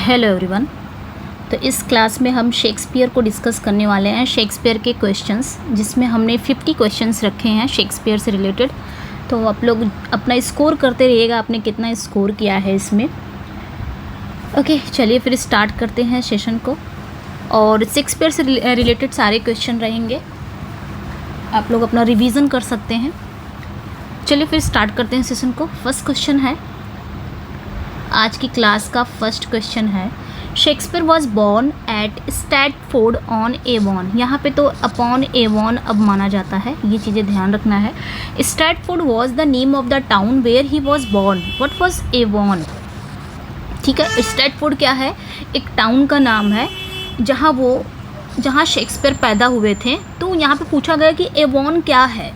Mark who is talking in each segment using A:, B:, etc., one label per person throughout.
A: Hello everyone. तो इस class में हम शेक्सपियर को डिस्कस करने वाले हैं, शेक्सपियर के क्वेश्चंस, जिसमें हमने 50 क्वेश्चंस रखे हैं शेक्सपियर से रिलेटेड। तो आप लोग अपना स्कोर करते रहिएगा, आपने कितना स्कोर किया है इसमें। ओके, चलिए फिर स्टार्ट करते हैं सेशन को। और शेक्सपियर से रिलेटेड सारे क्वेश्चन रहेंगे, आप लोग अपना रिवीजन कर सकते हैं। चलिए फिर स्टार्ट करते हैं सेशन को। फर्स्ट क्वेश्चन है, आज की क्लास का फर्स्ट क्वेश्चन है, Shakespeare was born at Stafford on Avon. यहाँ पे तो अपॉन एवॉन अब माना जाता है, ये चीज़ें ध्यान रखना है। Stratford was the name of the town where he was born. What was Avon? ठीक है, स्टैटफोर्ड क्या है? एक टाउन का नाम है जहाँ शेक्सपियर पैदा हुए थे। तो यहाँ पे पूछा गया कि एवॉन क्या है,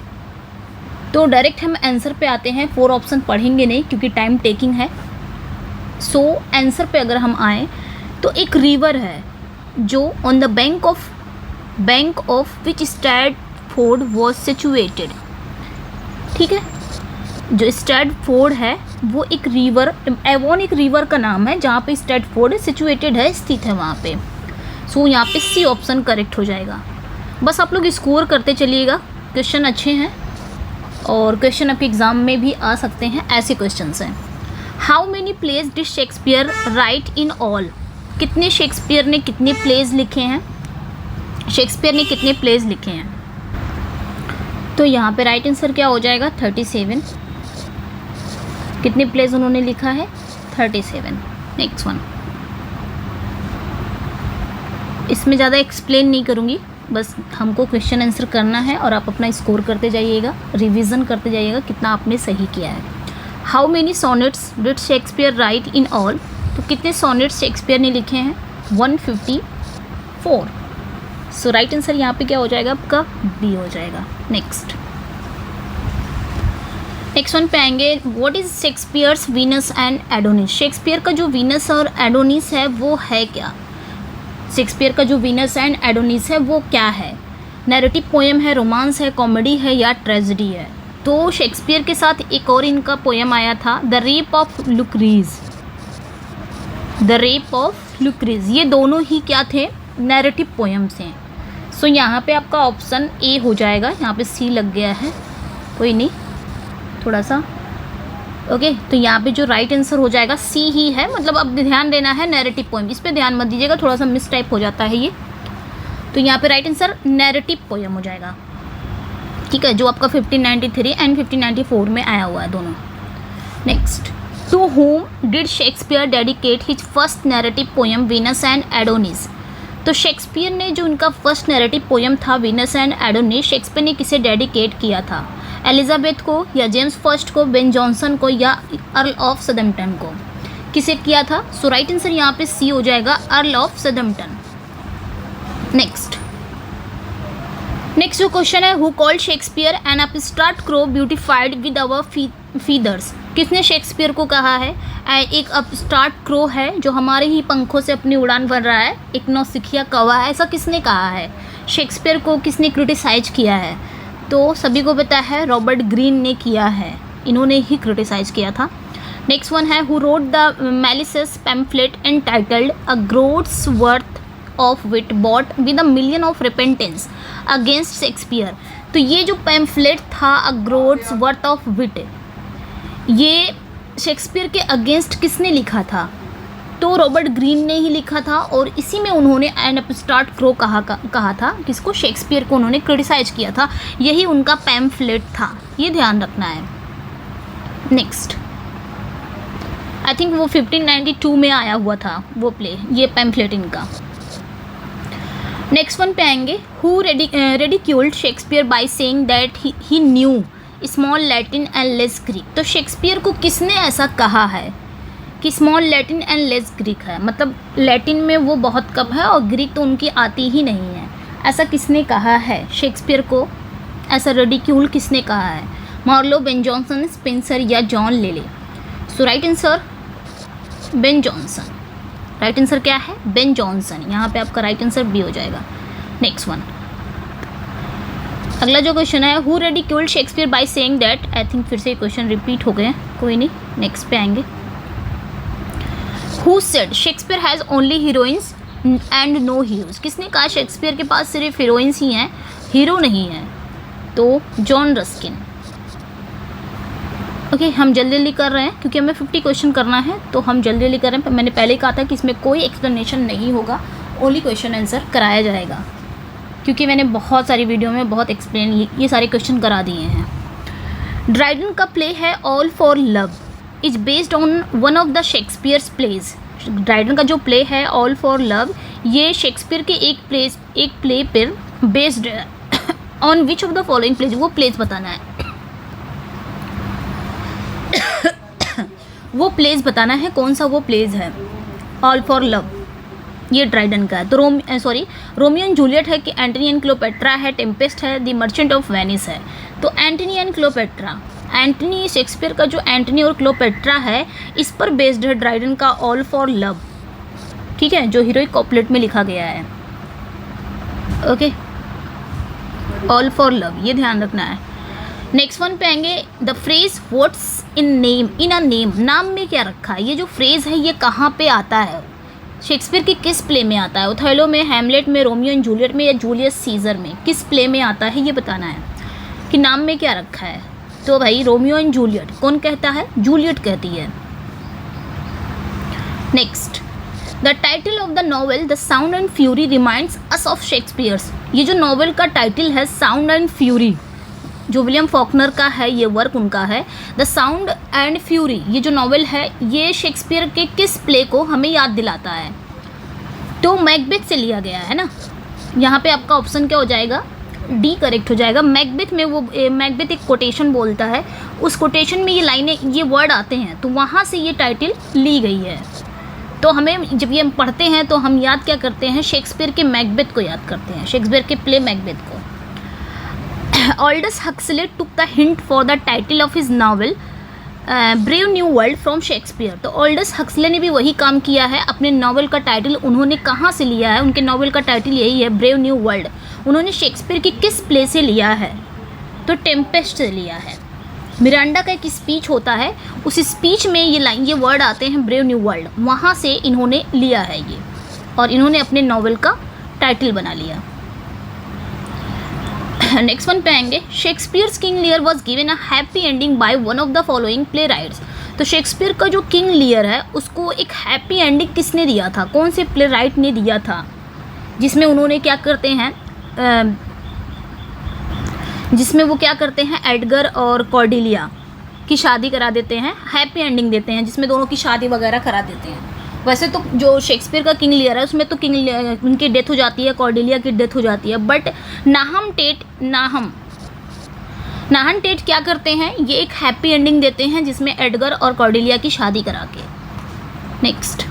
A: तो डायरेक्ट हम आंसर पे आते हैं। 4 ऑप्शन पढ़ेंगे नहीं क्योंकि टाइम टेकिंग है। सो आंसर पे अगर हम आएँ तो एक रिवर है जो on the bank of which Stafford was situated. ठीक है, जो स्टैटफोर्ड है वो एक रिवर, एवॉन एक रिवर का नाम है जहाँ पे स्टैटफोर्ड सिचुएटेड है, स्थित है वहाँ पे। सो यहाँ पे सी ऑप्शन करेक्ट हो जाएगा। बस आप लोग स्कोर करते चलिएगा, क्वेश्चन अच्छे हैं और क्वेश्चन आपके एग्ज़ाम में भी आ सकते हैं, ऐसे क्वेश्चन हैं। How many plays did Shakespeare write in all? कितने शेक्सपियर ने कितने प्लेज लिखे हैं? शेक्सपियर ने कितने प्लेज लिखे हैं? तो यहाँ पे राइट आंसर क्या हो जाएगा? 37। कितने प्लेज उन्होंने लिखा है? 37। नेक्स्ट वन, इसमें ज़्यादा एक्सप्लेन नहीं करूँगी, बस हमको क्वेश्चन आंसर करना है और आप अपना स्कोर करते जाइएगा, रिवीजन करते जाइएगा कितना आपने सही किया है। How many sonnets did Shakespeare write in all? तो कितने सोनेट्स शेक्सपियर ने लिखे हैं? 154। सो राइट आंसर यहाँ पे क्या हो जाएगा आपका? बी हो जाएगा। नेक्स्ट वन पे आएंगे, what is Shakespeare's Venus and Adonis? Shakespeare का जो वीनस और एडोनिस है वो है क्या? शेक्सपियर का जो वीनस एंड एडोनिस है वो क्या है? नैरेटिव पोएम है, रोमांस है, कॉमेडी है या ट्रेजेडी है? तो शेक्सपियर के साथ एक और इनका पोएम आया था, the rape of Lucrece. The rape of Lucrece, ये दोनों ही क्या थे? नैरेटिव पोएम्स हैं। सो यहाँ पे आपका ऑप्शन ए हो जाएगा। यहाँ पे सी लग गया है, कोई नहीं, थोड़ा सा ओके। तो यहाँ पे जो राइट आंसर हो जाएगा सी ही है, मतलब अब ध्यान देना है नैरेटिव पोएम, इस पे ध्यान मत दीजिएगा, थोड़ा सा मिस टाइप हो जाता है ये। तो यहाँ पे राइट आंसर नैरेटिव पोएम हो जाएगा। ठीक है, जो आपका 1593 एंड 1594 में आया हुआ है दोनों। Next, to whom did Shakespeare dedicate his first narrative poem Venus and Adonis? तो शेक्सपियर ने जो उनका फर्स्ट नैरेटिव पोएम था वीनस एंड एडोनिस, शेक्सपियर ने किसे डेडिकेट किया था? एलिजाबेथ को या जेम्स फर्स्ट को, बेन जॉनसन को या अर्ल ऑफ सदम्पटन को? किसे किया था? सो राइट आंसर यहाँ पे सी हो जाएगा, अर्ल ऑफ सदम्पटन। नेक्स्ट जो क्वेश्चन है, who called Shakespeare N upstart crow beautified with our feathers? किसने शेक्सपियर को कहा है एक अपस्टार्ट क्रो है जो हमारे ही पंखों से अपनी उड़ान भर रहा है, एक नौसिखिया कौवा है, ऐसा किसने कहा है? शेक्सपियर को किसने क्रिटिसाइज किया है? तो सभी को पता है, रॉबर्ट ग्रीन ने किया है, इन्होंने ही क्रिटिसाइज किया था। नेक्स्ट वन है, who wrote the malicious pamphlet entitled a groats worth of wit bought with a million of repentance against Shakespeare? तो ये जो पैम्फलेट था अ ग्रोड्स वर्थ ऑफ विट, ये शेक्सपियर के अगेंस्ट किसने लिखा था? तो रॉबर्ट ग्रीन ने ही लिखा था और इसी में उन्होंने एन अपस्टार्ट क्रो कहा था। किसको? शेक्सपियर को उन्होंने क्रिटिसाइज किया था, यही उनका पैम्फलेट था, ये ध्यान रखना है। नेक्स्ट, आई थिंक वो 1592 में आया हुआ था वो प्ले, ये पैम्फलेट इनका। नेक्स्ट वन पे आएंगे, who ridiculed Shakespeare by saying that he knew small Latin and less Greek? तो शेक्सपियर को किसने ऐसा कहा है कि small Latin and less Greek है, मतलब लैटिन में वो बहुत कम है और ग्रीक तो उनकी आती ही नहीं है, ऐसा किसने कहा है? शेक्सपियर को ऐसा रेडिक्यूल किसने कहा है? मार्लो, बेन जॉनसन, स्पेंसर या John Lyly? So right answer Ben Jonson. Right answer क्या है? Ben Jonson. यहाँ पे आपका राइट आंसर बी हो जाएगा। नेक्स्ट वन, अगला जो क्वेश्चन है, who ridiculed Shakespeare by saying that? I think फिर से क्वेश्चन रिपीट हो गए, कोई नहीं, नेक्स्ट पे आएंगे। Who said Shakespeare has only heroines and no heroes? किसने कहा शेक्सपियर के पास सिर्फ हीरोइंस ही हैं, हीरो नहीं हैं? तो जॉन रस्किन। ओके, हम जल्दी जल्दी कर रहे हैं क्योंकि हमें 50 क्वेश्चन करना है, तो हम जल्दी जल्दी कर रहे हैं। मैंने पहले कहा था कि इसमें कोई एक्सप्लेनेशन नहीं होगा, ओनली क्वेश्चन आंसर कराया जाएगा, क्योंकि मैंने बहुत सारी वीडियो में बहुत एक्सप्लेन ये सारे क्वेश्चन करा दिए हैं। ड्राइडन का प्ले है all for love is based on one of the Shakespeare's plays. Dryden का जो प्ले है ऑल फॉर लव, ये शेक्सपियर के एक प्ले पर बेस्ड है। On which of the following plays? वो प्लेज बताना है वो प्लेज बताना है, कौन सा वो प्लेज है। ऑल फॉर लव ये ड्राइडन का है। तो रोमियो एंड जूलियट है कि एंटनी एंड क्लियोपेट्रा है, टेम्पेस्ट है, द मर्चेंट ऑफ वेनिस है। तो Antony and Cleopatra, Antony Shakespeare का जो एंटनी और क्लियोपेट्रा है इस पर बेस्ड है ड्राइडन का ऑल फॉर लव, ठीक है, जो हीरोइक कॉपलेट में लिखा गया है। ओके, ऑल फॉर लव ये ध्यान रखना है। नेक्स्ट वन पे आएंगे, the phrase what's in a name, नाम में क्या रखा है? ये जो फ्रेज है ये कहाँ पे आता है? शेक्सपियर की किस प्ले में आता है? ओथेलो में, हैमलेट में, रोमियो एंड जूलियट में या जूलियस सीजर में? किस प्ले में आता है ये बताना है कि नाम में क्या रखा है। तो भाई रोमियो एंड जूलियट, कौन कहता है? जूलियट कहती है। Next, the title of the novel the sound and fury reminds us of Shakespeare's. ये जो नॉवेल का टाइटल है साउंड एंड फ्यूरी, जो विलियम फॉकनर का है, ये वर्क उनका है। द साउंड एंड फ्यूरी ये जो नॉवेल है ये शेक्सपियर के किस प्ले को हमें याद दिलाता है? तो मैकबेथ से लिया गया है ना। यहाँ पे आपका ऑप्शन क्या हो जाएगा? डी करेक्ट हो जाएगा। मैकबेथ में वो मैकबेथ एक कोटेशन बोलता है, उस कोटेशन में ये लाइनें, ये वर्ड आते हैं, तो वहाँ से ये टाइटल ली गई है। तो हमें जब ये हम पढ़ते हैं तो हम याद क्या करते हैं? शेक्सपियर के मैकबेथ को याद करते हैं, शेक्सपियर के प्ले मैकबेथ को। Aldous Huxley took the hint for the title of his novel brave new world from Shakespeare. तो ऑल्डस हक्सले ने भी वही काम किया है, अपने नावल का टाइटल उन्होंने कहाँ से लिया है? उनके नावल का टाइटल यही है, ब्रेव न्यू वर्ल्ड। उन्होंने शेक्सपियर की किस प्ले से लिया है? तो टेम्पेस्ट से लिया है। मिरांडा का एक स्पीच होता है, उस स्पीच में ये वर्ड आते हैं ब्रेव न्यू वर्ल्ड, वहाँ से इन्होंने लिया है ये, और इन्होंने अपने नावल का टाइटल बना लिया। नेक्स्ट वन पे आएंगे, Shakespeare's King Lear was given a happy ending by one of the following play rights. तो शेक्सपियर का जो किंग लियर है उसको एक हैप्पी एंडिंग किसने दिया था? कौन से प्ले राइट ने दिया था? जिसमें उन्होंने क्या करते हैं, जिसमें वो क्या करते हैं, एडगर और कॉर्डेलिया की शादी करा देते हैं, हैप्पी एंडिंग देते हैं, जिसमें दोनों की शादी वगैरह करा देते हैं। वैसे तो जो शेक्सपियर का किंग लियर है उसमें तो उनकी डेथ हो जाती है, कॉर्डेलिया की डेथ हो जाती है, बट नाहन टेट क्या करते हैं, ये एक हैप्पी एंडिंग देते हैं जिसमें एडगर और कॉर्डेलिया की शादी करा के। Next,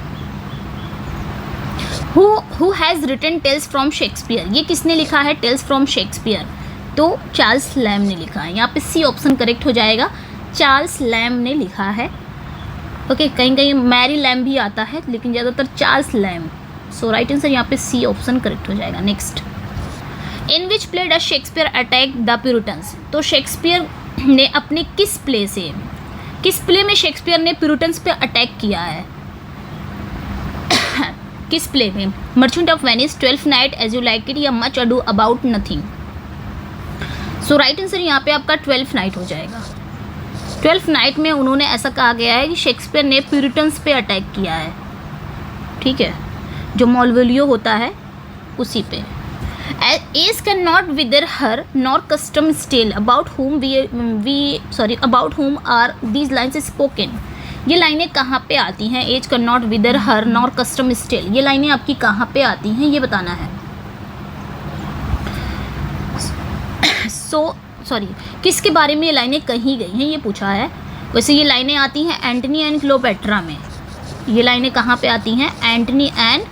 A: who has written tales from Shakespeare, ये किसने लिखा है टेल्स फ्रॉम शेक्सपियर? तो चार्ल्स लैम ने लिखा है। यहाँ पे सी ऑप्शन करेक्ट हो जाएगा, चार्ल्स लैम ने लिखा है। ओके, कहीं कहीं मैरी लैम भी आता है, लेकिन ज़्यादातर चार्ल्स लैम। सो राइट आंसर यहाँ पे सी ऑप्शन करेक्ट हो जाएगा। Next, in which play does Shakespeare attack the Puritans. तो शेक्सपियर ने अपने किस प्ले में शेक्सपियर ने प्यूरिटन्स पे अटैक किया है? किस प्ले में? Merchant of Venice, Twelfth Night, As You Like It या Much Ado About Nothing. So right answer यहाँ पे आपका ट्वेल्थ नाइट हो जाएगा। ट्वेल्थ नाइट में उन्होंने ऐसा कहा गया है कि शेक्सपियर ने प्यूरिटन्स पे अटैक किया है, ठीक है, जो मॉलवेलियो होता है उसी पे। Age cannot wither her nor custom still about whom are these lines spoken. ये लाइनें कहाँ पे आती हैं? Age cannot wither her nor custom still, ये लाइनें आपकी कहाँ पे आती हैं ये बताना है। किसके बारे में ये लाइनें कही गई हैं ये पूछा है। वैसे ये लाइनें आती हैं एंटनी एंड क्लियोपेट्रा में। ये लाइनें कहाँ पे आती हैं? एंटनी एंड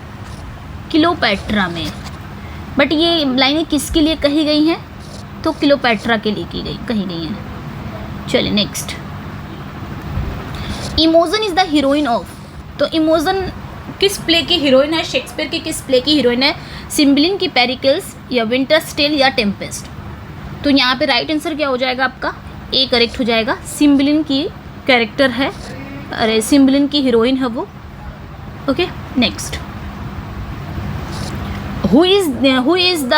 A: क्लियोपेट्रा में। बट ये लाइनें किसके लिए कही गई हैं? तो क्लियोपेट्रा के लिए कही गई हैं। चलिए next, Imogen is the heroine of. तो इमोजन किस प्ले की हीरोइन है? शेक्सपियर की किस प्ले की हीरोइन है? सिम्बलिन की पेरिकल्स या विंटर्स टेल या टेम्पेस्ट। तो यहाँ पे राइट आंसर क्या हो जाएगा आपका? ए करेक्ट हो जाएगा। सिम्बलिन की कैरेक्टर है, अरे सिम्बलिन की हीरोइन है वो, okay, next, who is the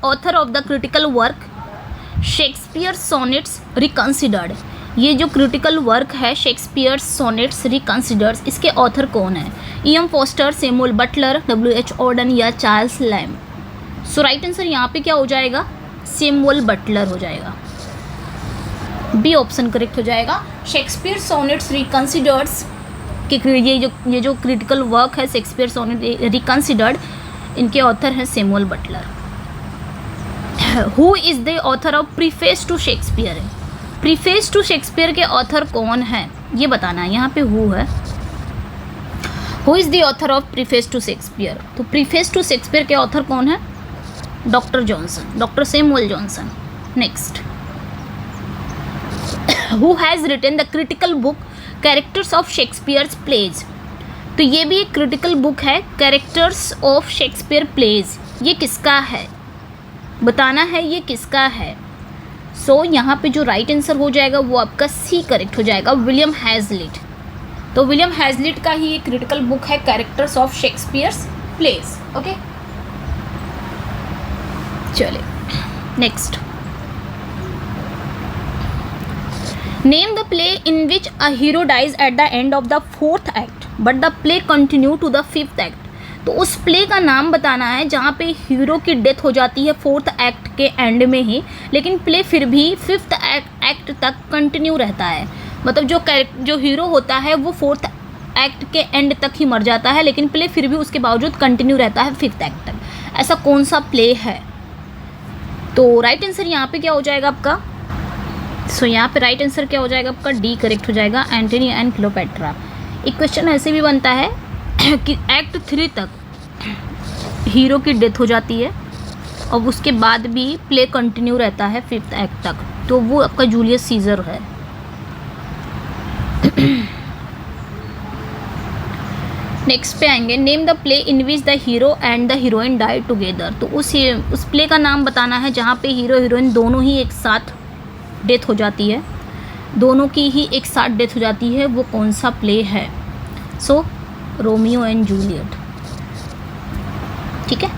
A: author of the critical work Shakespeare sonnets reconsidered. ये जो क्रिटिकल वर्क है शेक्सपियर सोनेट्स रिकंसिडर्ड, इसके ऑथर कौन है? E.M. Forster, Samuel Butler, W.H. Auden या Charles Lamb. So right answer यहाँ पे क्या हो जाएगा? सैमुअल बटलर हो जाएगा, बी ऑप्शन करेक्ट हो जाएगा। शेक्सपियर सोनेट्स रिकंसिडर्ड्स कि ये जो क्रिटिकल वर्क है शेक्सपियर सोनेट रिकंसिडर्ड, इनके ऑथर हैं Samuel Butler. Who is the author of preface to Shakespeare? Preface to Shakespeare के ऑथर कौन है ये बताना है। यहाँ पे हु है, who is the author of preface to Shakespeare. तो प्रीफेस टू शेक्सपियर के ऑथर कौन है? Doctor Johnson, doctor Samuel Johnson. Next, who has written the critical book characters of Shakespeare's plays. तो ये भी एक क्रिटिकल बुक है, कैरेक्टर्स ऑफ शेक्सपियर प्लेज। ये किसका है बताना है, ये किसका है। सो यहाँ पे जो राइट आंसर हो जाएगा वो आपका सी करेक्ट हो जाएगा, विलियम हैज़लिट। तो विलियम हैज़लिट का ही एक क्रिटिकल बुक है characters of Shakespeare's plays. Okay, चलिए next, name the play in which a hero dies at the end of the 4th act but the play continue to the 5th act. तो उस play का नाम बताना है जहाँ पे हीरो की डेथ हो जाती है 4th एक्ट के एंड में ही, लेकिन प्ले फिर भी 5th एक्ट तक कंटिन्यू रहता है। मतलब जो हीरो होता है वो 4th एक्ट के एंड तक ही मर जाता है, लेकिन प्ले फिर भी उसके बावजूद कंटिन्यू रहता है 5th एक्ट तक। ऐसा कौन सा प्ले है? तो राइट आंसर यहाँ पे क्या हो जाएगा आपका? सो यहाँ पे राइट आंसर क्या हो जाएगा आपका? डी करेक्ट हो जाएगा, एंटनी एंड क्लियोपेट्रा। एक क्वेश्चन ऐसे भी बनता है कि एक्ट 3 तक हीरो की डेथ हो जाती है और उसके बाद भी प्ले कंटिन्यू रहता है 5th एक्ट तक, तो वो आपका जूलियस सीजर है। नेक्स्ट पे आएंगे, name the play in which the hero and the heroine die together. तो उस प्ले का नाम बताना है जहाँ पे हीरो हीरोइन दोनों ही एक साथ डेथ हो जाती है, दोनों की ही एक साथ डेथ हो जाती है, वो कौन सा प्ले है? सो रोमियो एंड जूलियट। ठीक है,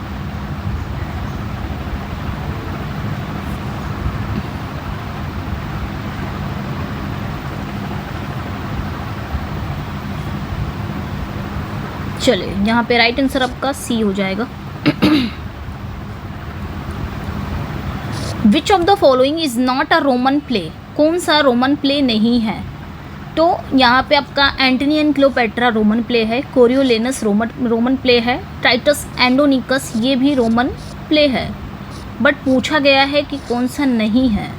A: चलिए यहाँ पे राइट आंसर आपका सी हो जाएगा। विच of the following is not a Roman play? कौन सा रोमन प्ले नहीं है? तो यहाँ पे आपका Antony and Cleopatra Roman play है, कोरियोलेनस रोमन प्ले है, टाइटस एंडोनिकस ये भी रोमन प्ले है, बट पूछा गया है कि कौन सा नहीं है।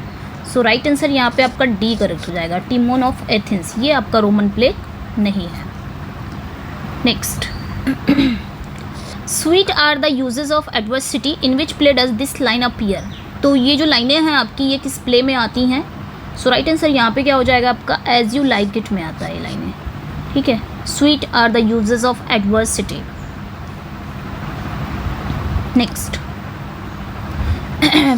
A: सो राइट आंसर यहाँ पे आपका डी करेक्ट हो जाएगा, टिमोन ऑफ एथेंस, ये आपका रोमन प्ले नहीं है। Next, sweet are the uses of adversity in which play does this line appear. तो ये जो लाइनें हैं आपकी ये किस प्ले में आती हैं? सो राइट आंसर यहाँ पे क्या हो जाएगा आपका? एज यू लाइक इट में आता है ये लाइनें। ठीक है, sweet are the uses of adversity. Next,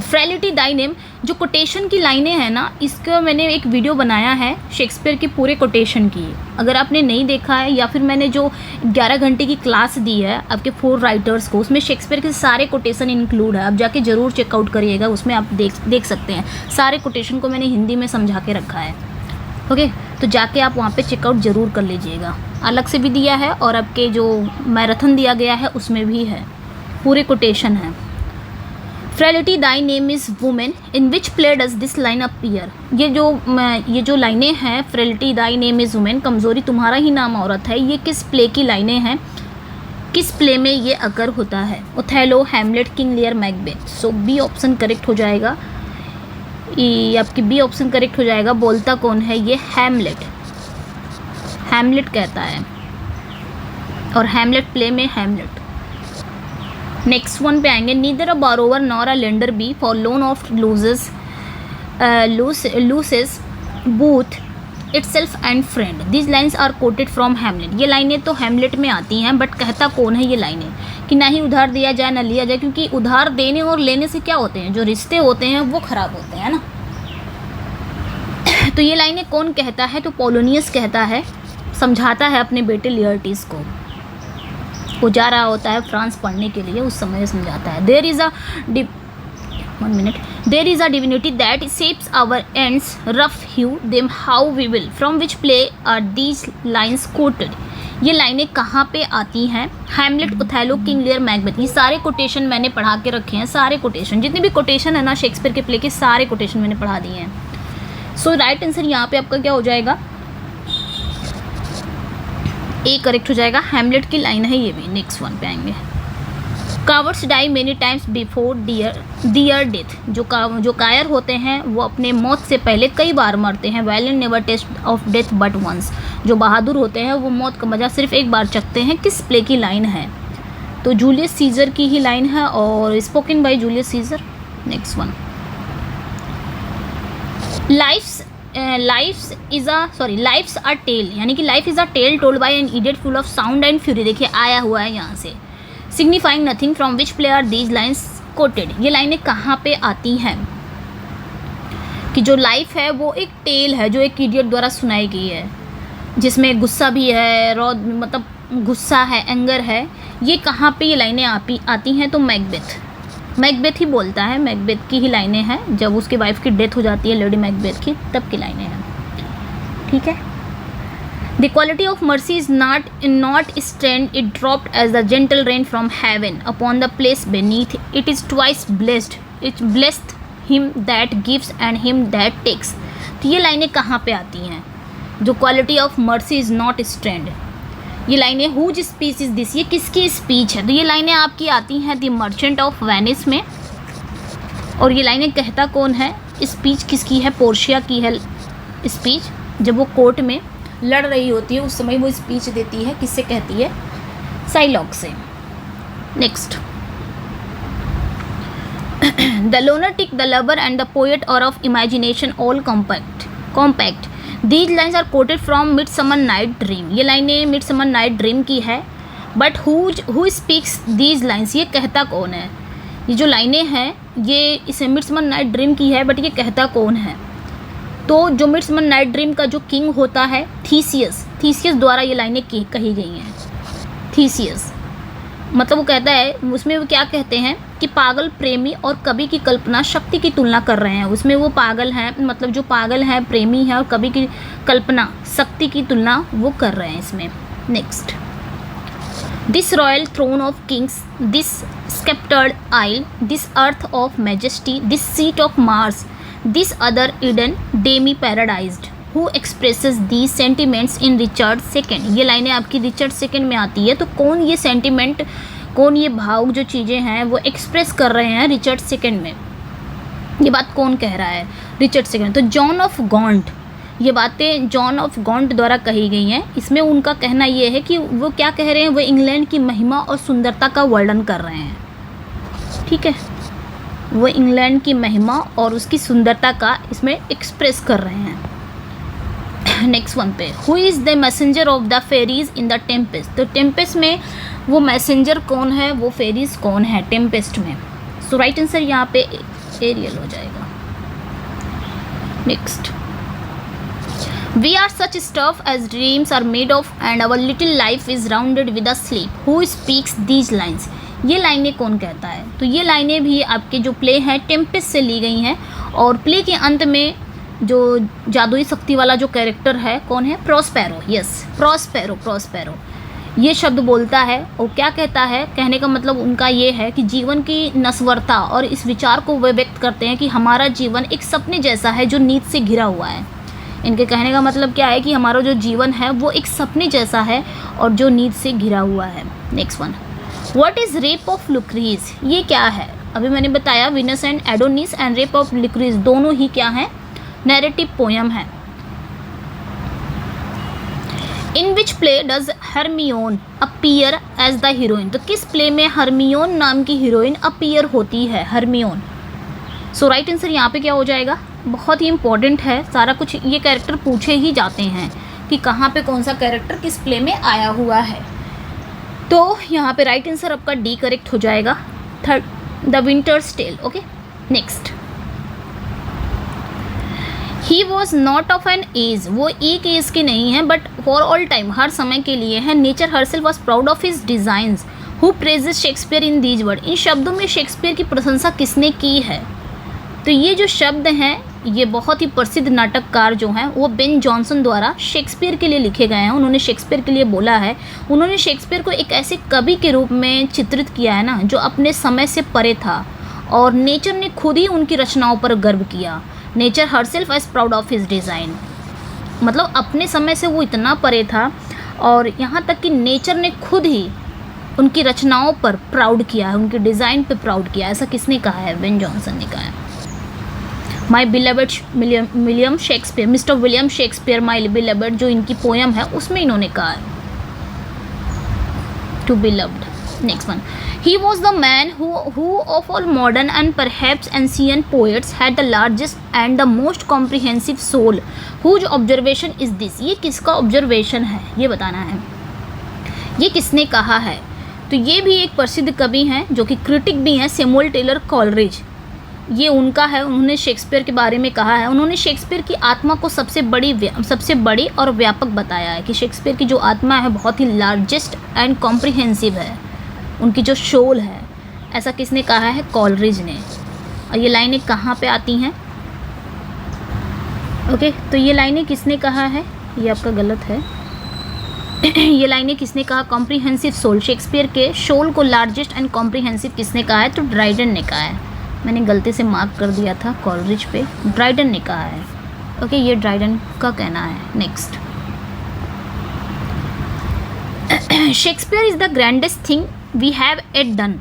A: frailty thy name, जो कोटेशन की लाइनें हैं ना, इसका मैंने एक वीडियो बनाया है शेक्सपियर के पूरे कोटेशन की। अगर आपने नहीं देखा है या फिर मैंने जो 11 घंटे की क्लास दी है आपके 4 राइटर्स को, उसमें शेक्सपियर के सारे कोटेशन इंक्लूड है। आप जाके ज़रूर चेकआउट करिएगा, उसमें आप देख सकते हैं सारे कोटेशन को मैंने हिंदी में समझा के रखा है। ओके, तो जाके आप वहाँ पे चेकआउट ज़रूर कर लीजिएगा। अलग से भी दिया है और आपके जो मैराथन दिया गया है उसमें भी है, पूरे कोटेशन है। Frailty thy name is women in which play does this line appear. ये जो लाइनें हैं, frailty thy name is women, कमज़ोरी तुम्हारा ही नाम औरत है, ये किस प्ले की लाइनें हैं? किस प्ले में ये अकर होता है? Othello, Hamlet, King Lear, Macbeth. So B option correct हो जाएगा, ये आपकी बी ऑप्शन करेक्ट हो जाएगा। बोलता कौन है? ये हैमलेट, हैमलेट कहता है, और हैमलेट प्ले में हैमलेट। नेक्स्ट वन पे आएंगे, neither a borrower nor a lender be for loan of loses both itself and friend. These lines are quoted from Hamlet. ये लाइनें तो हैमलेट में आती हैं, बट कहता कौन है ये लाइनें? कि ना ही उधार दिया जाए ना लिया जाए, क्योंकि उधार देने और लेने से क्या होते हैं, जो रिश्ते होते हैं वो ख़राब होते हैं ना। तो ये लाइनें कौन कहता है? तो पोलोनियस कहता है, समझाता है अपने बेटे लियर्टिस को। वो जा रहा होता है फ्रांस पढ़ने के लिए, उस समय समझाता है there is a there is a divinity that shapes our ends, rough hew them how we will, from which play are these lines quoted। ये लाइनें कहाँ पे आती हैं? Hamlet, Othello, king Lear, Macbeth, ये सारे कोटेशन मैंने पढ़ा के रखे हैं। सारे कोटेशन, जितने भी कोटेशन है ना शेक्सपियर के प्ले के, सारे कोटेशन मैंने पढ़ा दिए हैं। सो राइट आंसर यहाँ पे आपका क्या हो जाएगा? ए करेक्ट हो जाएगा। हैमलेट की लाइन है ये भी। नेक्स्ट वन पे आएंगे। Cowards die many times before their death. जो कायर होते हैं वो अपने मौत से पहले कई बार मरते हैं। Valiant never taste of death but once. जो बहादुर होते हैं वो मौत का मज़ा सिर्फ एक बार चखते हैं। किस प्ले की लाइन है? तो जूलियस सीजर की ही लाइन है और spoken by Julius Caesar. Next one. Life's a tale, यानी कि life is a tale told by an idiot full of sound and fury. देखिए आया हुआ है यहाँ से। Signifying nothing, from which play are these lines quoted. ये लाइनें कहाँ पे आती हैं? कि जो लाइफ है वो एक टेल है जो एक इडियट द्वारा सुनाई गई है, जिसमें गुस्सा भी है, मतलब गुस्सा है, एंगर है। ये कहाँ पे ये लाइनें आती हैं? तो मैकबेथ ही बोलता है। मैकबेथ की ही लाइनें हैं, जब उसकी वाइफ की डेथ हो जाती है लेडी मैकबेथ की, तब की लाइनें हैं। ठीक है। The quality of mercy is not strained, it dropped as the gentle rain from heaven upon the place beneath. It is twice blessed. It blessed him that gives and him that takes. तो ये लाइनें कहाँ पे आती हैं? जो quality of mercy is not strained, ये लाइनें whose speech is this, ये किसकी स्पीच है? तो ये लाइनें आपकी आती हैं द मर्चेंट ऑफ वेनिस में। और ये लाइनें कहता कौन है? स्पीच किसकी है? पोर्शिया की है स्पीच। जब वो कोर्ट में लड़ रही होती है उस समय वो स्पीच देती है। किससे कहती है? साइलॉग से। Next. The lunatic, the lover and the poet are of imagination all compact. These lines are quoted from Midsummer Night Dream. ये लाइनें मिडसमर नाइट ड्रीम की है। But who speaks these lines, ये कहता कौन है? ये जो लाइनें हैं ये इसे मिडसमर नाइट ड्रीम की है, बट ये कहता कौन है? तो जो मिडसमर नाइट ड्रीम का जो किंग होता है थीसियस द्वारा ये लाइनें कही गई हैं। थीसियस मतलब वो कहता है, उसमें वो क्या कहते हैं कि पागल प्रेमी और कवि की कल्पना शक्ति की तुलना कर रहे हैं। उसमें वो पागल हैं, मतलब जो पागल है प्रेमी है और कवि की कल्पना शक्ति की तुलना वो कर रहे हैं इसमें। Next. This royal throne of kings, this sceptred isle, this earth of majesty, this seat of Mars, this other Eden demi paradise, who expresses the sentiments in Richard second. ये लाइनें आपकी रिचर्ड सेकेंड में आती है। तो कौन ये sentiment, कौन ये भाव जो चीज़ें हैं वो एक्सप्रेस कर रहे हैं रिचर्ड सेकेंड में? ये बात कौन कह रहा है? Richard second. तो जॉन ऑफ गॉन्ट, ये बातें जॉन ऑफ गॉन्ट द्वारा कही गई हैं। इसमें उनका कहना ये है कि वो क्या कह रहे हैं, वो इंग्लैंड की महिमा और सुंदरता का वर्णन कर रहे हैं। ठीक है, वो इंग्लैंड की महिमा और उसकी सुंदरता का इसमें एक्सप्रेस कर रहे हैं। नेक्स्ट वन पे, who is the messenger of the fairies in the tempest. तो टेम्पेस्ट में वो मैसेंजर कौन है, वो फेरीज कौन है टेम्पेस्ट में? सो राइट आंसर यहाँ पे एरियल हो जाएगा। Next. We are such stuff as dreams are made of and our little life is rounded with a sleep, who speaks these lines. ये लाइनें कौन कहता है? तो ये लाइनें भी आपके जो प्ले हैं टेम्पेस्ट से ली गई हैं। और प्ले के अंत में जो जादुई शक्ति वाला जो कैरेक्टर है कौन है? प्रॉस्पेरो। यस, प्रॉस्पेरो ये शब्द बोलता है और क्या कहता है? कहने का मतलब उनका ये है कि जीवन की नश्वरता और इस विचार को वे व्यक्त करते हैं कि हमारा जीवन एक सपने जैसा है जो नींद से घिरा हुआ है। इनके कहने का मतलब क्या है कि हमारा जो जीवन है वो एक सपने जैसा है और जो नींद से घिरा हुआ है। Next one. What is rape of Lucrece? ये क्या है? अभी मैंने बताया Venus and Adonis and rape of Lucrece दोनों ही क्या हैं? नैरेटिव पोयम है। In which play does Hermione appear as the heroine. तो किस प्ले में हरमियोन नाम की हीरोइन अपीयर होती है? हरमियोन। सो राइट आंसर यहाँ पे क्या हो जाएगा? बहुत ही इंपॉर्टेंट है, सारा कुछ ये कैरेक्टर पूछे ही जाते हैं कि कहाँ पे कौन सा कैरेक्टर किस प्ले में आया हुआ है। तो यहाँ पे राइट आंसर आपका डी करेक्ट हो जाएगा। Third, the Winter's Tale. Okay, next. He was not of an age, वो एक एज के नहीं है बट फॉर ऑल टाइम, हर समय के लिए है। Nature herself was proud of his designs, who praises Shakespeare in these word. इन शब्दों में शेक्सपियर की प्रशंसा किसने की है? तो ये जो शब्द हैं ये बहुत ही प्रसिद्ध नाटककार जो हैं वो बेन जॉनसन द्वारा शेक्सपियर के लिए लिखे गए हैं। उन्होंने शेक्सपियर के लिए बोला है। उन्होंने शेक्सपियर को एक ऐसे कवि के रूप में चित्रित किया है ना, जो अपने समय से परे था, और नेचर ने खुद ही उनकी रचनाओं पर गर्व किया। Nature herself is proud of his design, मतलब अपने समय से वो इतना परे था, और यहाँ तक कि नेचर ने खुद ही उनकी रचनाओं पर प्राउड किया है, उनके डिज़ाइन पे प्राउड किया। ऐसा किसने कहा है? बेन जॉनसन ने कहा है। My beloved William Shakespeare, mister William Shakespeare my beloved, जो इनकी पोयम है उसमें इन्होंने कहा है to be loved. Next one, he was the man who of all modern and perhaps ancient poets had the largest and the most comprehensive soul, whose observation is this। ये किसका observation है ये बताना है, ये किसने कहा है? तो ये भी एक प्रसिद्ध कवि हैं जो कि क्रिटिक भी हैं, सैमुअल टेलर कॉलरिज, ये उनका है। उन्होंने शेक्सपियर के बारे में कहा है। उन्होंने शेक्सपियर की आत्मा को सबसे बड़ी और व्यापक बताया है कि शेक्सपियर की जो आत्मा है बहुत ही लार्जेस्ट एंड कॉम्प्रिहेंसिव है, उनकी जो सोल है। ऐसा किसने कहा है? कॉलरिज ने। और ये लाइनें कहाँ पे आती हैं? ओके, तो ये लाइनें किसने कहा है? ये आपका गलत है। ये लाइनें किसने कहा? कॉम्प्रिहेंसिव सोल, शेक्सपियर के सोल को लार्जेस्ट एंड कॉम्प्रिहेंसिव किसने कहा है? तो ड्राइडन ने कहा है। मैंने गलती से मार्क कर दिया था कॉलरिज पे, ड्राइडन ने कहा है। ओके, ये ड्राइडन का कहना है। Next, Shakespeare is the grandest thing we have it done.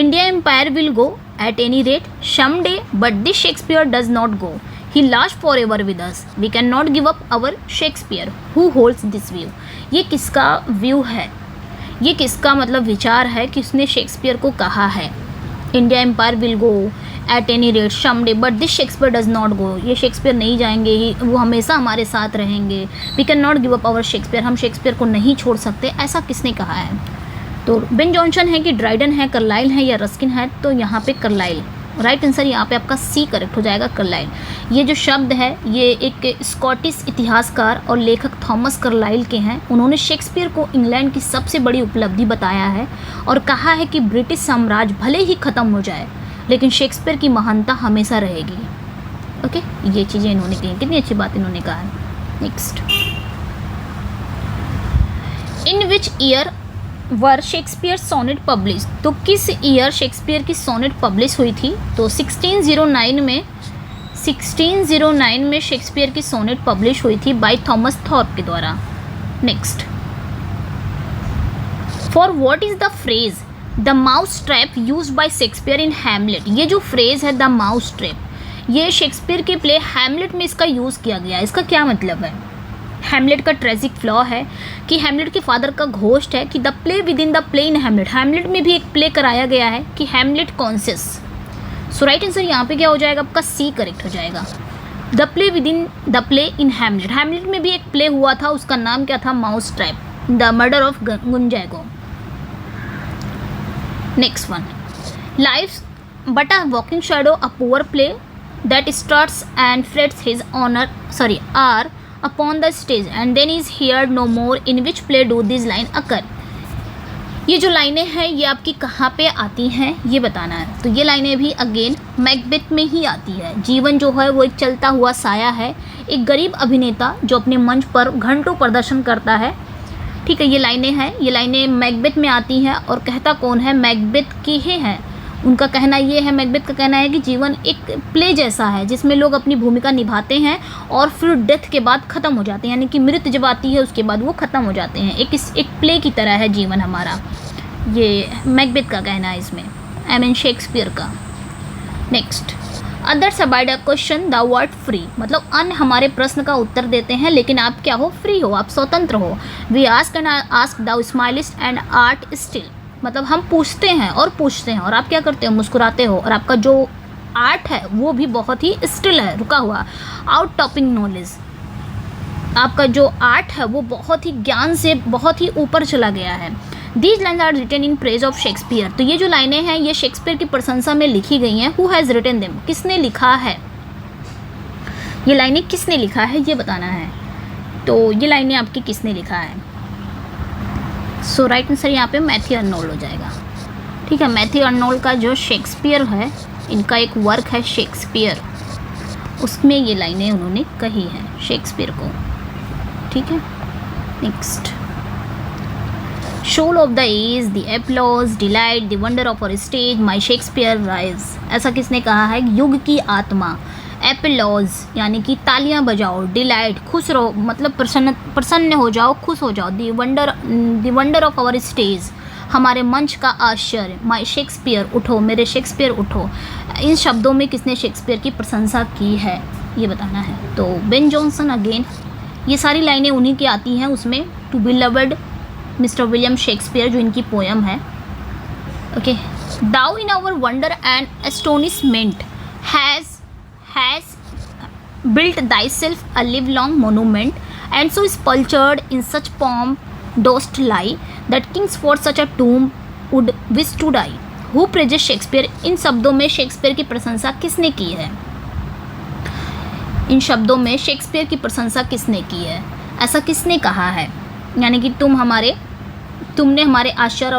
A: India empire will go at any rate someday, but this Shakespeare does not go. He lasts forever with us. We cannot give up our Shakespeare. Who holds this view? ये किसका view है? ये किसका मतलब विचार है कि उसने शेक्सपियर को कहा है India empire will go at any rate someday, but this Shakespeare does not go. ये शेक्सपियर नहीं जाएंगे, वो हमेशा हमारे साथ रहेंगे. We cannot give up our Shakespeare. हम शेक्सपियर को नहीं छोड़ सकते. ऐसा किसने कहा है? तो बेन जॉनसन है कि ड्राइडन है, कार्लाइल है या रस्किन है? तो यहाँ पे कार्लाइल राइट आंसर। यहाँ पे आपका सी करेक्ट हो जाएगा, कार्लाइल। ये जो शब्द है ये एक स्कॉटिश इतिहासकार और लेखक थॉमस कार्लाइल के हैं। उन्होंने शेक्सपियर को इंग्लैंड की सबसे बड़ी उपलब्धि बताया है और कहा है कि ब्रिटिश साम्राज्य भले ही ख़त्म हो जाए लेकिन शेक्सपियर की महानता हमेशा रहेगी। ओके, ये चीज़ें इन्होंने कही, कितनी अच्छी बात इन्होंने कहा है। Next, in which year were Shakespeare sonnet publish? तो किस ईयर शेक्सपियर की सोनेट पब्लिश हुई थी? तो 1609 में शेक्सपियर की सोनेट पब्लिश हुई थी बाय थॉमस थॉर्प के द्वारा। Next, for what is the phrase the mouse trap used by Shakespeare in Hamlet? ये जो फ्रेज है द माउस ट्रैप, ये शेक्सपियर के प्ले हैमलेट में इसका यूज़ किया गया। इसका क्या मतलब है? हैमलेट का ट्रेजिक फ्लॉ है कि हैमलेट के फादर का घोस्ट है कि the play with in the play in Hamlet. Hamlet में भी एक प्ले कराया गया है कि हैमलेट कॉन्सियस। सो राइट आंसर यहाँ पे क्या हो जाएगा? आपका सी करेक्ट हो जाएगा। The play with in the play in Hamlet. Hamlet में भी एक प्ले हुआ था, उसका नाम क्या था? Mousetrap, the murder of Gonzago. Next one, life but a walking shadow, a poor play that starts and frets his hour upon the stage and then is heard no more. In which play do these lines occur? ये जो लाइनें हैं ये आपकी कहाँ पे आती हैं ये बताना है। तो ये लाइनें भी अगेन मैकबेथ में ही आती है। जीवन जो है वो एक चलता हुआ साया है, एक गरीब अभिनेता जो अपने मंच पर घंटों प्रदर्शन करता है। ठीक है, ये लाइनें हैं, ये लाइनें मैकबेथ में आती हैं और कहता कौन है? मैकबेथ की ही है। उनका कहना ये है, मैकबेथ का कहना है कि जीवन एक प्ले जैसा है जिसमें लोग अपनी भूमिका निभाते हैं और फिर डेथ के बाद ख़त्म हो जाते हैं, यानी कि मृत्यु जब आती है उसके बाद वो ख़त्म हो जाते हैं। एक प्ले की तरह है जीवन हमारा, ये मैकबेथ का कहना है इसमें, आई मीन शेक्सपियर का। Next, others abide a question the word free, मतलब अन्य हमारे प्रश्न का उत्तर देते हैं लेकिन आप क्या हो? फ्री हो, आप स्वतंत्र हो। We ask and ask the smilest and art still, मतलब हम पूछते हैं और आप क्या करते हो? मुस्कुराते हो, और आपका जो आर्ट है वो भी बहुत ही स्टिल है, रुका हुआ। आउट टॉपिंग नॉलेज, आपका जो आर्ट है वो बहुत ही ज्ञान से बहुत ही ऊपर चला गया है। These lines are written in praise of Shakespeare, तो ये जो लाइनें हैं ये शेक्सपियर की प्रशंसा में लिखी गई हैं। हु हैज़ रिटन देम, किसने लिखा है? ये लाइनें किसने लिखा है ये बताना है। तो ये लाइनें आपकी किसने लिखा है? सो राइट आंसर यहाँ पे मैथ्यू अर्नोल्ड हो जाएगा। ठीक है, मैथ्यू अर्नोल्ड का जो शेक्सपियर है, इनका एक वर्क है शेक्सपियर, उसमें ये लाइनें उन्होंने कही हैं शेक्सपियर को। ठीक है, next. Soul of the age, the applause, delight, the wonder of our stage, my Shakespeare rise। ऐसा किसने कहा है? युग की आत्मा, एप्लॉज यानी कि तालियां बजाओ, डिलाइट खुश रहो, मतलब प्रसन्न हो जाओ, खुश हो जाओ, दी वंडर ऑफ आवर स्टेज हमारे मंच का आश्चर्य, माय शेक्सपियर उठो, मेरे शेक्सपियर उठो। इन शब्दों में किसने शेक्सपियर की प्रशंसा की है ये बताना है। तो बेन जॉनसन अगेन, ये सारी लाइनें उन्हीं की आती हैं उसमें। To be loved mister William Shakespeare जो इनकी पोयम है। Okay, thou in our wonder and astonishment has built thyself a livelong monument, and so sculptured in such pomp dost lie, that kings for such a tomb would wish to die। Who praises Shakespeare? इन शब्दों में Shakespeare की प्रशंसा किसने की है? इन शब्दों में Shakespeare की प्रशंसा किसने की है? ऐसा किसने कहा है? यानी कि तुम हमारे आश्चर्य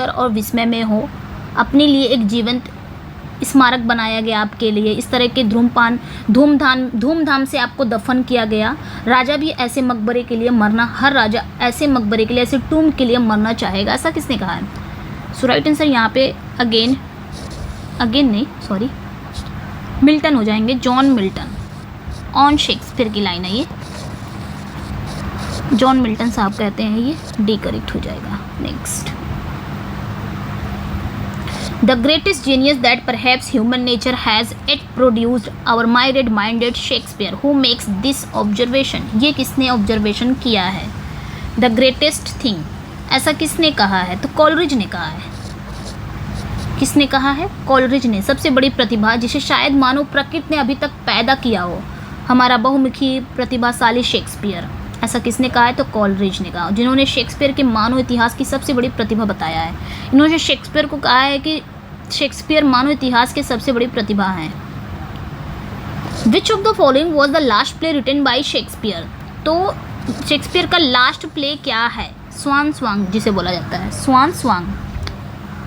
A: और विस्मय में हो, अपने लिए एक जीवंत स्मारक बनाया गया आपके लिए, इस तरह के धूमधाम से आपको दफन किया गया। राजा भी ऐसे मकबरे के लिए मरना, हर राजा ऐसे मकबरे के लिए, ऐसे टूम के लिए मरना चाहेगा, ऐसा किसने कहा है? सो राइट आंसर यहाँ पे अगेन नहीं, सॉरी, मिल्टन हो जाएंगे, जॉन मिल्टन। ऑन शेक्सपियर की लाइन है ये, जॉन मिल्टन साहब कहते हैं, ये डी करेक्ट हो जाएगा। Next, the greatest genius that perhaps human nature has yet produced our minded minded Shakespeare, who makes this observation. ये किसने ऑब्जर्वेशन किया है? द ग्रेटेस्ट थिंग, ऐसा किसने कहा है? तो कॉलरिज ने कहा है। किसने कहा है? कॉलरिज ने। सबसे बड़ी प्रतिभा जिसे शायद मानव प्रकृति ने अभी तक पैदा किया हो, हमारा बहुमुखी प्रतिभाशाली शेक्सपियर, ऐसा किसने कहा है? तो कॉलरिज ने कहा, जिन्होंने शेक्सपियर के मानव इतिहास की सबसे बड़ी प्रतिभा बताया है। इन्होंने शेक्सपियर को कहा है कि शेक्सपियर मानव इतिहास के सबसे बड़ी प्रतिभा हैं। Which of the following was the last play written by Shakespeare? तो शेक्सपियर का लास्ट प्ले क्या है? स्वान स्वांग जिसे बोला जाता है, स्वान स्वांग।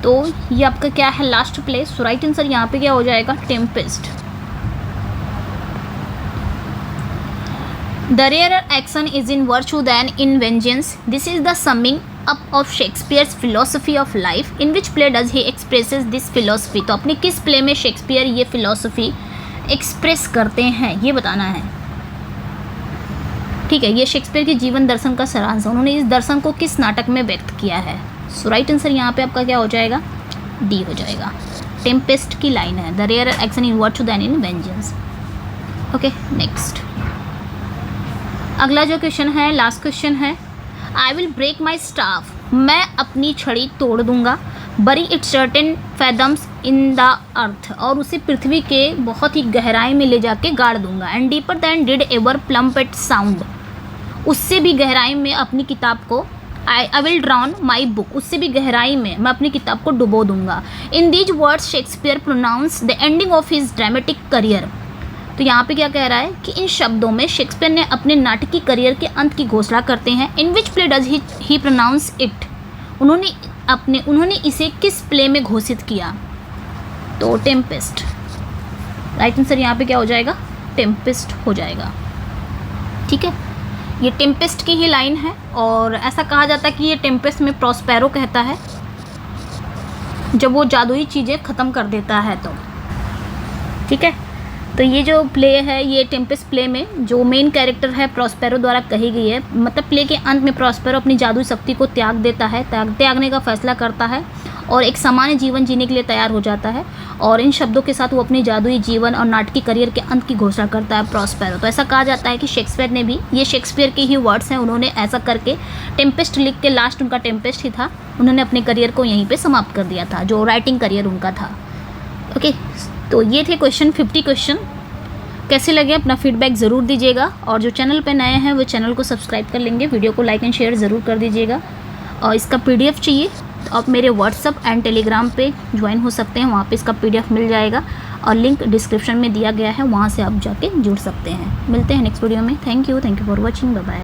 A: तो ये आपका क्या है? Last play. So right answer यहाँ पे क्या हो जाएगा? Tempest. The rarer action is in virtue than in vengeance. This is the summing up of Shakespeare's philosophy of life. In which play does he expresses this philosophy? तो अपने किस play में Shakespeare ये फिलॉसफी एक्सप्रेस करते हैं ये बताना है। ठीक है, ये शेक्सपियर के जीवन दर्शन का सारांश है। उन्होंने इस दर्शन को किस नाटक में व्यक्त किया है? सो राइट आंसर यहाँ पे आपका क्या हो जाएगा? डी हो जाएगा। टेम्पेस्ट की लाइन है, the rare action in virtue than in vengeance. Okay, next. अगला जो क्वेश्चन है, लास्ट क्वेश्चन है, I will break my staff, मैं अपनी छड़ी तोड़ दूंगा, bury it certain fathoms in the earth, और उसे पृथ्वी के बहुत ही गहराई में ले जाके गाड़ दूंगा, and deeper than did ever plumb it sound, उससे भी गहराई में अपनी किताब को, I will drown my book, उससे भी गहराई में मैं अपनी किताब को डुबो दूंगा। In these words Shakespeare pronounce the ending of his dramatic career. तो यहाँ पे क्या कह रहा है कि इन शब्दों में शेक्सपियर ने अपने नाटकीय करियर के अंत की घोषणा करते हैं। In which play does he pronounce it, उन्होंने इसे किस प्ले में घोषित किया? तो टेम्पेस्ट। राइट आंसर यहाँ पे क्या हो जाएगा? टेम्पेस्ट हो जाएगा। ठीक है, ये टेम्पेस्ट की ही लाइन है, और ऐसा कहा जाता है कि ये टेम्पेस्ट में प्रॉस्पेरो कहता है जब वो जादुई चीज़ें ख़त्म कर देता है तो। ठीक है, तो ये जो प्ले है, ये टेम्पेस्ट प्ले में जो मेन कैरेक्टर है प्रॉस्पेरो द्वारा कही गई है। मतलब प्ले के अंत में प्रॉस्पेरो अपनी जादुई शक्ति को त्याग देता है, त्यागने का फैसला करता है और एक सामान्य जीवन जीने के लिए तैयार हो जाता है, और इन शब्दों के साथ वो अपनी जादुई जीवन और नाटकीय करियर के अंत की घोषणा करता है प्रॉस्पेरो। तो ऐसा कहा जाता है कि शेक्सपियर ने भी, ये शेक्सपियर के ही वर्ड्स हैं, उन्होंने ऐसा करके टेम्पेस्ट लिख के, लास्ट उनका टेम्पेस्ट ही था, उन्होंने अपने करियर को यहीं पर समाप्त कर दिया था, जो राइटिंग करियर उनका था। ओके, तो ये थे क्वेश्चन 50 क्वेश्चन। कैसे लगे अपना फीडबैक ज़रूर दीजिएगा, और जो चैनल पे नए हैं वो चैनल को सब्सक्राइब कर लेंगे, वीडियो को लाइक एंड शेयर ज़रूर कर दीजिएगा। और इसका PDF चाहिए तो आप मेरे व्हाट्सअप एंड टेलीग्राम पे ज्वाइन हो सकते हैं, वहाँ पे इसका PDF मिल जाएगा। और लिंक डिस्क्रिप्शन में दिया गया है, वहाँ से आप जाके जुड़ सकते हैं। मिलते हैं नेक्स्ट वीडियो में। Thank you for watching. Bye bye.